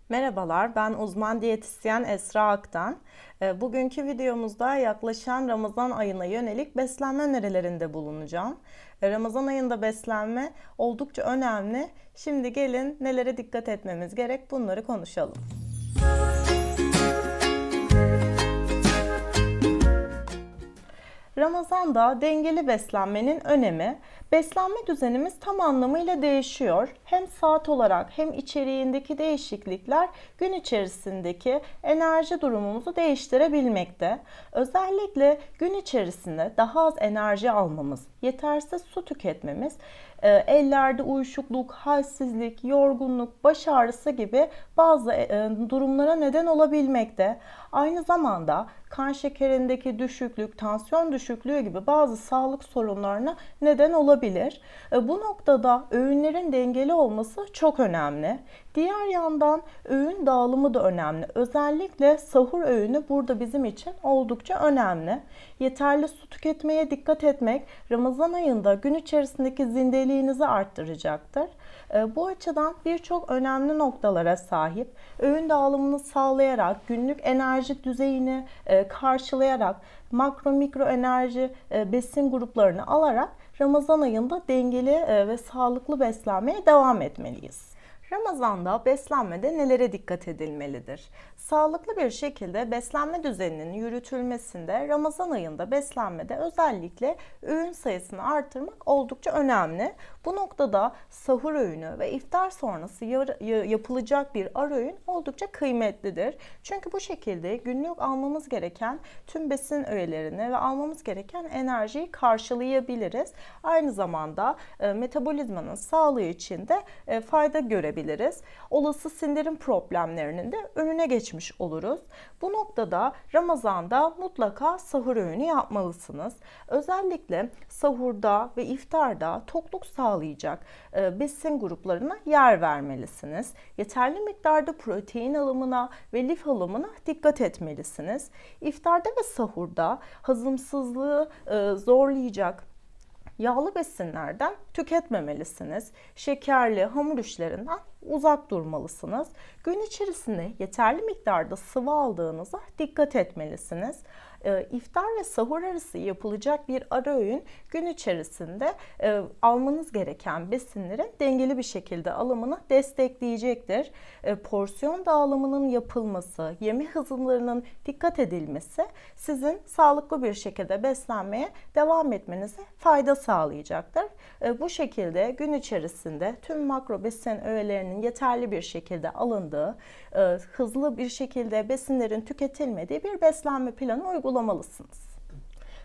Merhabalar, ben uzman diyetisyen Esra Aktan. Bugünkü videomuzda yaklaşan Ramazan ayına yönelik beslenme önerilerinde bulunacağım. Ramazan ayında beslenme oldukça önemli. Şimdi gelin nelere dikkat etmemiz gerek bunları konuşalım. Ramazan'da dengeli beslenmenin önemi, beslenme düzenimiz tam anlamıyla değişiyor. Hem saat olarak hem içeriğindeki değişiklikler gün içerisindeki enerji durumumuzu değiştirebilmekte. Özellikle gün içerisinde daha az enerji almamız, yetersiz su tüketmemiz, ellerde uyuşukluk, halsizlik, yorgunluk, baş ağrısı gibi bazı durumlara neden olabilmekte. Aynı zamanda kan şekerindeki düşüklük, tansiyon düşüklüğü gibi bazı sağlık sorunlarına neden olabilir. Bu noktada öğünlerin dengeli olması çok önemli. Diğer yandan öğün dağılımı da önemli. Özellikle sahur öğünü burada bizim için oldukça önemli. Yeterli su tüketmeye dikkat etmek Ramazan ayında gün içerisindeki zindeliğinizi arttıracaktır. Bu açıdan birçok önemli noktalara sahip. Öğün dağılımını sağlayarak, günlük enerji düzeyini karşılayarak, makro mikro enerji besin gruplarını alarak Ramazan ayında dengeli ve sağlıklı beslenmeye devam etmeliyiz. Ramazan'da beslenmede nelere dikkat edilmelidir? Sağlıklı bir şekilde beslenme düzeninin yürütülmesinde Ramazan ayında beslenmede özellikle öğün sayısını artırmak oldukça önemli. Bu noktada sahur öğünü ve iftar sonrası yapılacak bir ara öğün oldukça kıymetlidir. Çünkü bu şekilde günlük almamız gereken tüm besin öğelerini ve almamız gereken enerjiyi karşılayabiliriz. Aynı zamanda metabolizmanın sağlığı için de fayda görebiliriz. Olası sindirim problemlerinin de önüne geçmiş oluruz. Bu noktada Ramazan'da mutlaka sahur öğünü yapmalısınız. Özellikle sahurda ve iftarda tokluk sağlayacak besin gruplarına yer vermelisiniz. Yeterli miktarda protein alımına ve lif alımına dikkat etmelisiniz. İftarda ve sahurda hazımsızlığı zorlayacak yağlı besinlerden tüketmemelisiniz. Şekerli, hamur işlerinden uzak durmalısınız. Gün içerisinde yeterli miktarda sıvı aldığınıza dikkat etmelisiniz. İftar ve sahur arası yapılacak bir ara öğün gün içerisinde almanız gereken besinlerin dengeli bir şekilde alımını destekleyecektir. Porsiyon dağılımının yapılması, yeme hızlarının dikkat edilmesi sizin sağlıklı bir şekilde beslenmeye devam etmenize fayda sağlayacaktır. Bu şekilde gün içerisinde tüm makro besin öğelerinin yeterli bir şekilde alındığı, hızlı bir şekilde besinlerin tüketilmediği bir beslenme planı uygulamalısınız.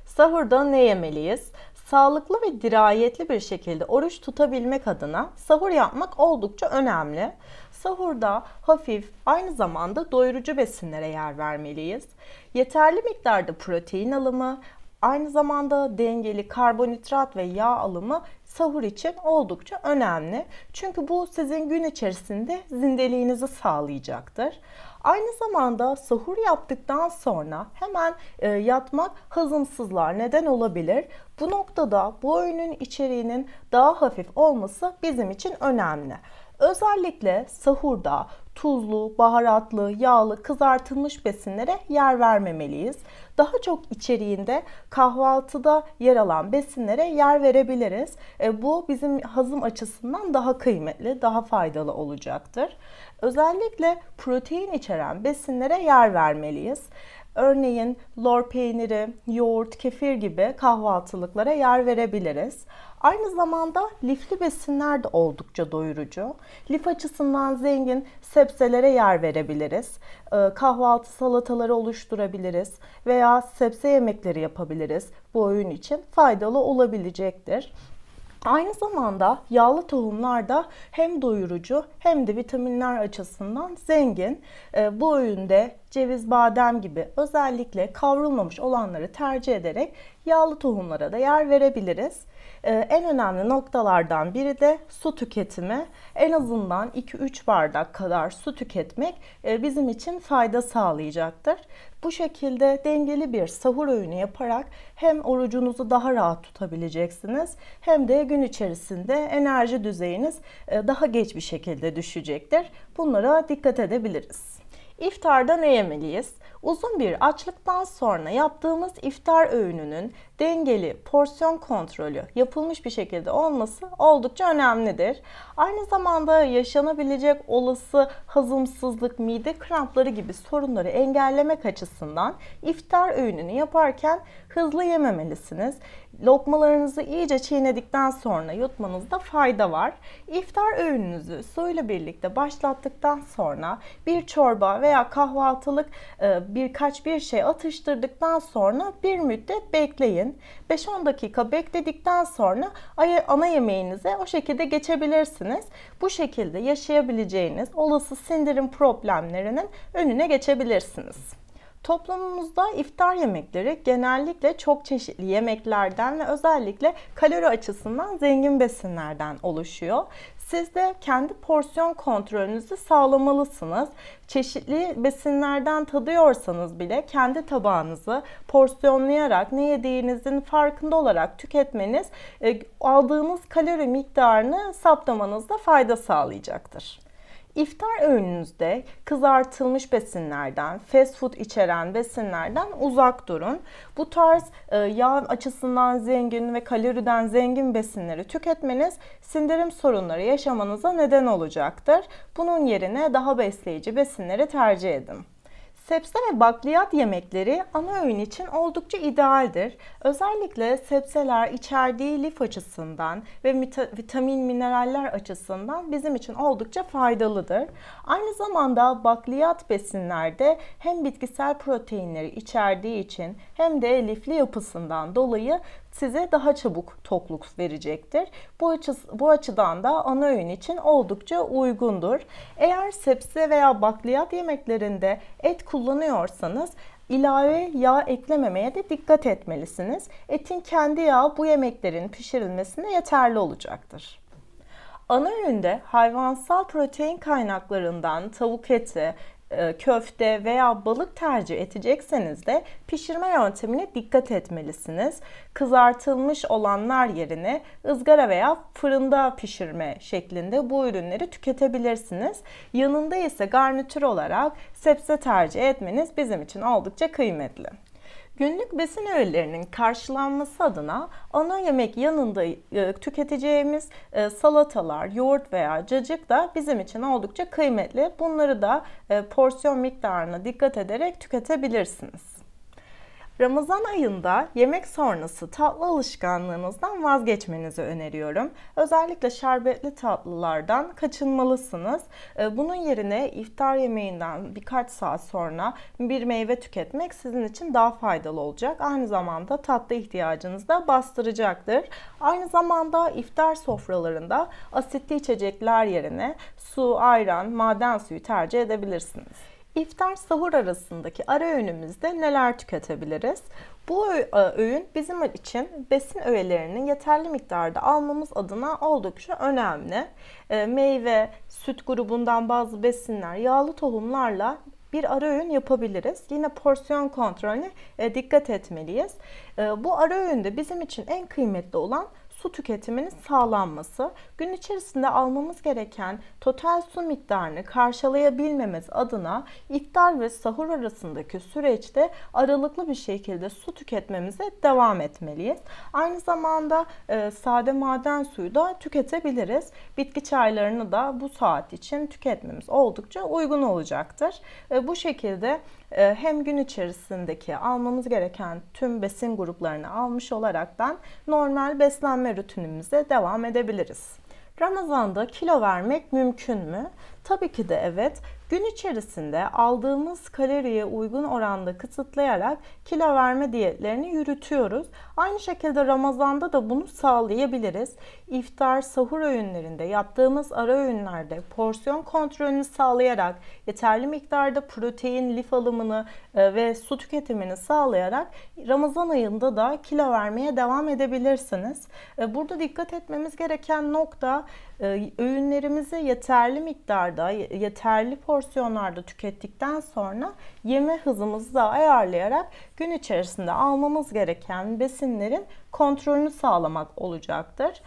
Sahurda ne yemeliyiz? Sağlıklı ve dirayetli bir şekilde oruç tutabilmek adına sahur yapmak oldukça önemli. Sahurda hafif, aynı zamanda doyurucu besinlere yer vermeliyiz. Yeterli miktarda protein alımı, aynı zamanda dengeli karbonhidrat ve yağ alımı sahur için oldukça önemli. Çünkü bu sizin gün içerisinde zindeliğinizi sağlayacaktır. Aynı zamanda sahur yaptıktan sonra hemen yatmak hazımsızlığa neden olabilir. Bu noktada bu öğünün içeriğinin daha hafif olması bizim için önemli. Özellikle sahurda tuzlu, baharatlı, yağlı, kızartılmış besinlere yer vermemeliyiz. Daha çok içeriğinde kahvaltıda yer alan besinlere yer verebiliriz. Bu bizim hazım açısından daha kıymetli, daha faydalı olacaktır. Özellikle protein içeren besinlere yer vermeliyiz. Örneğin lor peyniri, yoğurt, kefir gibi kahvaltılıklara yer verebiliriz. Aynı zamanda lifli besinler de oldukça doyurucu. Lif açısından zengin sebzelere yer verebiliriz. Kahvaltı salataları oluşturabiliriz veya sebze yemekleri yapabiliriz. Bu öğün için faydalı olabilecektir. Aynı zamanda yağlı tohumlar da hem doyurucu hem de vitaminler açısından zengin. Bu öğünde ceviz, badem gibi özellikle kavrulmamış olanları tercih ederek yağlı tohumlara da yer verebiliriz. En önemli noktalardan biri de su tüketimi. En azından 2-3 bardak kadar su tüketmek bizim için fayda sağlayacaktır. Bu şekilde dengeli bir sahur öğünü yaparak hem orucunuzu daha rahat tutabileceksiniz hem de gün içerisinde enerji düzeyiniz daha geç bir şekilde düşecektir. Bunlara dikkat edebiliriz. İftarda ne yemeliyiz? Uzun bir açlıktan sonra yaptığımız iftar öğününün dengeli, porsiyon kontrolü yapılmış bir şekilde olması oldukça önemlidir. Aynı zamanda yaşanabilecek olası hazımsızlık, mide krampları gibi sorunları engellemek açısından iftar öğününü yaparken hızlı yememelisiniz. Lokmalarınızı iyice çiğnedikten sonra yutmanızda fayda var. İftar öğününüzü suyla birlikte başlattıktan sonra bir çorba veya kahvaltılık bir şey atıştırdıktan sonra bir müddet bekleyin. 5-10 dakika bekledikten sonra ana yemeğinize o şekilde geçebilirsiniz. Bu şekilde yaşayabileceğiniz olası sindirim problemlerinin önüne geçebilirsiniz. Toplumumuzda iftar yemekleri genellikle çok çeşitli yemeklerden ve özellikle kalori açısından zengin besinlerden oluşuyor. Siz de kendi porsiyon kontrolünüzü sağlamalısınız. Çeşitli besinlerden tadıyorsanız bile kendi tabağınızı porsiyonlayarak ne yediğinizin farkında olarak tüketmeniz aldığınız kalori miktarını saptamanızda fayda sağlayacaktır. İftar öğününüzde kızartılmış besinlerden, fast food içeren besinlerden uzak durun. Bu tarz yağ açısından zengin ve kaloriden zengin besinleri tüketmeniz sindirim sorunları yaşamanıza neden olacaktır. Bunun yerine daha besleyici besinleri tercih edin. Sebze ve bakliyat yemekleri ana öğün için oldukça idealdir. Özellikle sebzeler içerdiği lif açısından ve vitamin, mineraller açısından bizim için oldukça faydalıdır. Aynı zamanda bakliyat besinlerde hem bitkisel proteinleri içerdiği için hem de lifli yapısından dolayı size daha çabuk tokluk verecektir. Bu açıdan da ana öğün için oldukça uygundur. Eğer sebze veya bakliyat yemeklerinde et kullanıyorsanız ilave yağ eklememeye de dikkat etmelisiniz. Etin kendi yağı bu yemeklerin pişirilmesine yeterli olacaktır. Ana öğünde hayvansal protein kaynaklarından tavuk eti, köfte veya balık tercih edecekseniz de pişirme yöntemine dikkat etmelisiniz. Kızartılmış olanlar yerine ızgara veya fırında pişirme şeklinde bu ürünleri tüketebilirsiniz. Yanında ise garnitür olarak sebze tercih etmeniz bizim için oldukça kıymetli. Günlük besin öğelerinin karşılanması adına ana yemek yanında tüketeceğimiz salatalar, yoğurt veya cacık da bizim için oldukça kıymetli. Bunları da porsiyon miktarına dikkat ederek tüketebilirsiniz. Ramazan ayında yemek sonrası tatlı alışkanlığınızdan vazgeçmenizi öneriyorum. Özellikle şerbetli tatlılardan kaçınmalısınız. Bunun yerine iftar yemeğinden birkaç saat sonra bir meyve tüketmek sizin için daha faydalı olacak. Aynı zamanda tatlı ihtiyacınızı da bastıracaktır. Aynı zamanda iftar sofralarında asitli içecekler yerine su, ayran, maden suyu tercih edebilirsiniz. İftar sahur arasındaki ara öğünümüzde neler tüketebiliriz? Bu öğün bizim için besin öğelerinin yeterli miktarda almamız adına oldukça önemli. Meyve, süt grubundan bazı besinler, yağlı tohumlarla bir ara öğün yapabiliriz. Yine porsiyon kontrolüne dikkat etmeliyiz. Bu ara öğünde bizim için en kıymetli olan su tüketiminin sağlanması. Gün içerisinde almamız gereken total su miktarını karşılayabilmemiz adına iftar ve sahur arasındaki süreçte aralıklı bir şekilde su tüketmemize devam etmeliyiz. Aynı zamanda sade maden suyu da tüketebiliriz. Bitki çaylarını da bu saat için tüketmemiz oldukça uygun olacaktır. Bu şekilde hem gün içerisindeki almamız gereken tüm besin gruplarını almış olaraktan normal beslenme rutinimize devam edebiliriz. Ramazan'da kilo vermek mümkün mü? Tabii ki de evet. Gün içerisinde aldığımız kaloriye uygun oranda kısıtlayarak kilo verme diyetlerini yürütüyoruz. Aynı şekilde Ramazan'da da bunu sağlayabiliriz. İftar, sahur öğünlerinde yaptığımız ara öğünlerde porsiyon kontrolünü sağlayarak yeterli miktarda protein, lif alımını ve su tüketimini sağlayarak Ramazan ayında da kilo vermeye devam edebilirsiniz. Burada dikkat etmemiz gereken nokta öğünlerimizi yeterli miktarda, yeterli porsiyonlarda tükettikten sonra yeme hızımızı da ayarlayarak gün içerisinde almamız gereken besinlerin kontrolünü sağlamak olacaktır.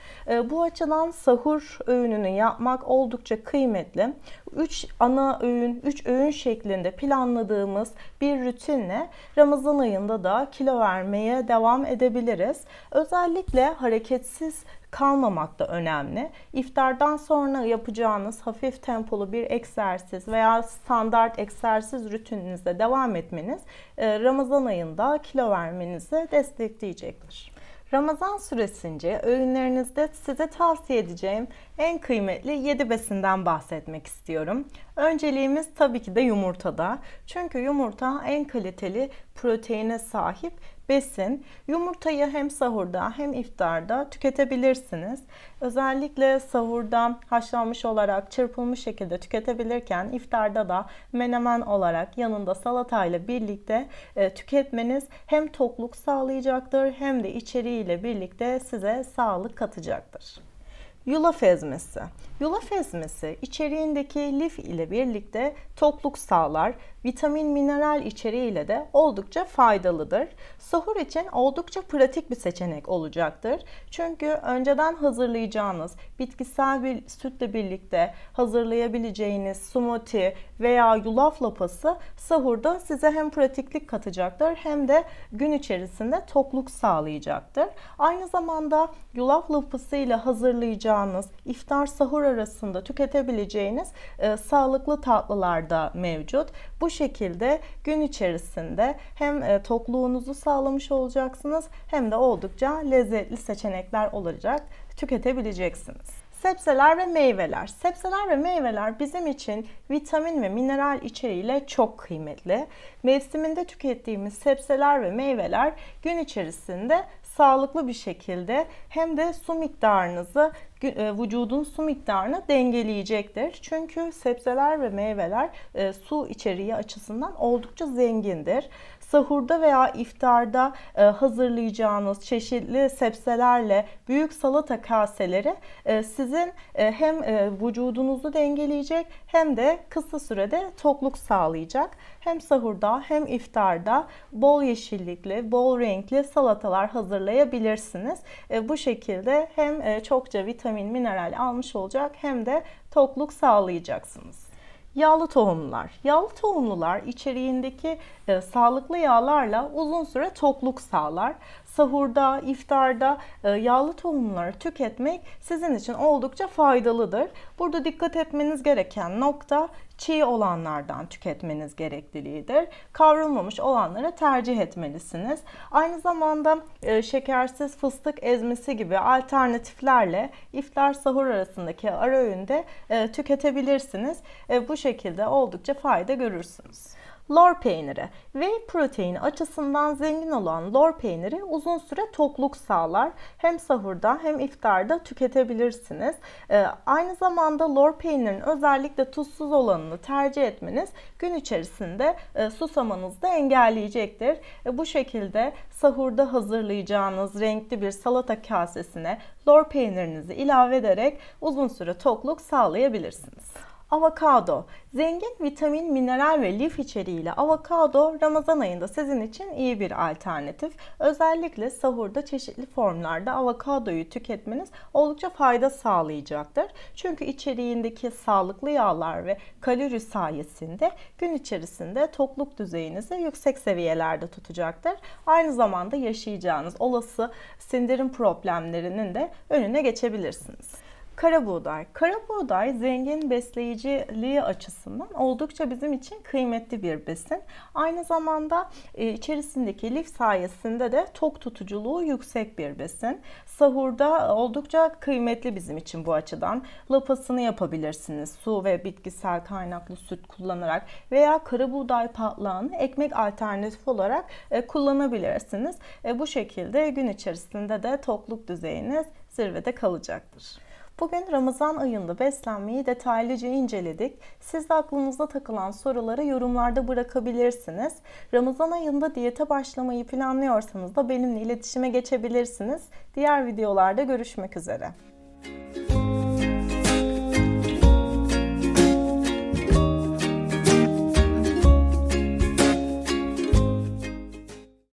Bu açıdan sahur öğününü yapmak oldukça kıymetli. 3 ana öğün, 3 öğün şeklinde planladığımız bir rutinle Ramazan ayında da kilo vermeye devam edebiliriz. Özellikle hareketsiz kalmamak da önemli. İftardan sonra yapacağınız hafif tempolu bir egzersiz veya standart egzersiz rutininizde devam etmeniz Ramazan ayında kilo vermenizi destekleyecektir. Ramazan süresince öğünlerinizde size tavsiye edeceğim en kıymetli 7 besinden bahsetmek istiyorum. Önceliğimiz tabii ki de yumurtada. Çünkü yumurta en kaliteli proteine sahip besin. Yumurtayı hem sahurda hem iftarda tüketebilirsiniz. Özellikle sahurda haşlanmış olarak çırpılmış şekilde tüketebilirken iftarda da menemen olarak yanında salatayla birlikte tüketmeniz hem tokluk sağlayacaktır hem de içeriğiyle birlikte size sağlık katacaktır. Yulaf ezmesi. Yulaf ezmesi içeriğindeki lif ile birlikte tokluk sağlar. Vitamin, mineral içeriğiyle de oldukça faydalıdır. Sahur için oldukça pratik bir seçenek olacaktır. Çünkü önceden hazırlayacağınız bitkisel bir sütle birlikte hazırlayabileceğiniz smoothie veya yulaf lapası sahurda size hem pratiklik katacaktır hem de gün içerisinde tokluk sağlayacaktır. Aynı zamanda yulaf lapası ile hazırlayacağınız iftar sahur arasında tüketebileceğiniz sağlıklı tatlılar da mevcut. Bu şekilde gün içerisinde hem tokluğunuzu sağlamış olacaksınız hem de oldukça lezzetli seçenekler olacak, tüketebileceksiniz. Sebzeler ve meyveler. Sebzeler ve meyveler bizim için vitamin ve mineral içeriğiyle çok kıymetli. Mevsiminde tükettiğimiz sebzeler ve meyveler gün içerisinde sağlıklı bir şekilde hem de su miktarınızı, vücudun su miktarını dengeleyecektir. Çünkü sebzeler ve meyveler su içeriği açısından oldukça zengindir. Sahurda veya iftarda hazırlayacağınız çeşitli sebzelerle büyük salata kaseleri sizin hem vücudunuzu dengeleyecek hem de kısa sürede tokluk sağlayacak. Hem sahurda hem iftarda bol yeşillikli, bol renkli salatalar hazırlayabilirsiniz. Bu şekilde hem çokça vitamin, mineral almış olacak hem de tokluk sağlayacaksınız. Yağlı tohumlar. Yağlı tohumlular içeriğindeki sağlıklı yağlarla uzun süre tokluk sağlar. Sahurda, iftarda yağlı tohumları tüketmek sizin için oldukça faydalıdır. Burada dikkat etmeniz gereken nokta çiğ olanlardan tüketmeniz gerekliliğidir. Kavrulmamış olanları tercih etmelisiniz. Aynı zamanda şekersiz fıstık ezmesi gibi alternatiflerle iftar sahur arasındaki ara öğünde tüketebilirsiniz. Bu şekilde oldukça fayda görürsünüz. Lor peyniri. Whey proteini açısından zengin olan lor peyniri uzun süre tokluk sağlar. Hem sahurda hem iftarda tüketebilirsiniz. Aynı zamanda lor peynirinin özellikle tuzsuz olanını tercih etmeniz gün içerisinde susamanızı da engelleyecektir. Bu şekilde sahurda hazırlayacağınız renkli bir salata kasesine lor peynirinizi ilave ederek uzun süre tokluk sağlayabilirsiniz. Avokado. Zengin vitamin, mineral ve lif içeriğiyle avokado Ramazan ayında sizin için iyi bir alternatif. Özellikle sahurda çeşitli formlarda avokadoyu tüketmeniz oldukça fayda sağlayacaktır. Çünkü içeriğindeki sağlıklı yağlar ve kalori sayesinde gün içerisinde tokluk düzeyinizi yüksek seviyelerde tutacaktır. Aynı zamanda yaşayacağınız olası sindirim problemlerinin de önüne geçebilirsiniz. Kara buğday. Kara buğday zengin besleyiciliği açısından oldukça bizim için kıymetli bir besin. Aynı zamanda içerisindeki lif sayesinde de tok tutuculuğu yüksek bir besin. Sahurda oldukça kıymetli bizim için bu açıdan. Lapasını yapabilirsiniz su ve bitkisel kaynaklı süt kullanarak veya kara buğday patlağını ekmek alternatifi olarak kullanabilirsiniz. Bu şekilde gün içerisinde de tokluk düzeyiniz zirvede kalacaktır. Bugün Ramazan ayında beslenmeyi detaylıca inceledik. Siz de aklınıza takılan soruları yorumlarda bırakabilirsiniz. Ramazan ayında diyete başlamayı planlıyorsanız da benimle iletişime geçebilirsiniz. Diğer videolarda görüşmek üzere.